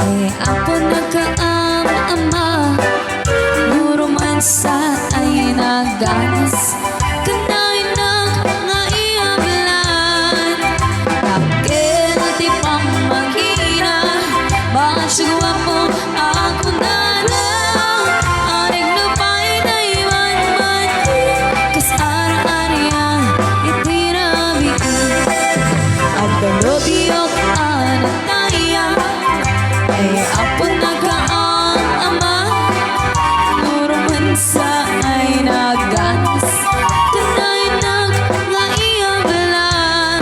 ay ako nagkaama. Nuromansa ay naganas. Kanay na nga iablan. Bakit di pa makina? Bakit sigawa mo ako na lang? Aring lupay na iwan-man. Kas ara-ariya iti nabiin. At dalobiyok anataya ay ako nagkaama. Nuromansa ay naganas. Kanay na nga iablan.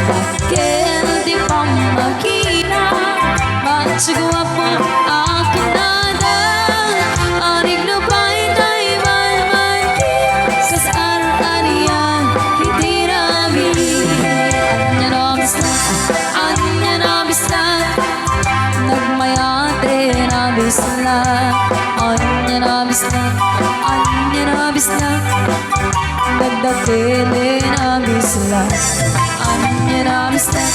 Bakit di pa makina? Bakit sigawa po ako na lang? Aring lupay na iwan-man. Kas ara-ariya iti nabiin. Anya na bislat, nagmayate na bislat. Anya na bislat, nagdakili na bislat. Anya na bislat,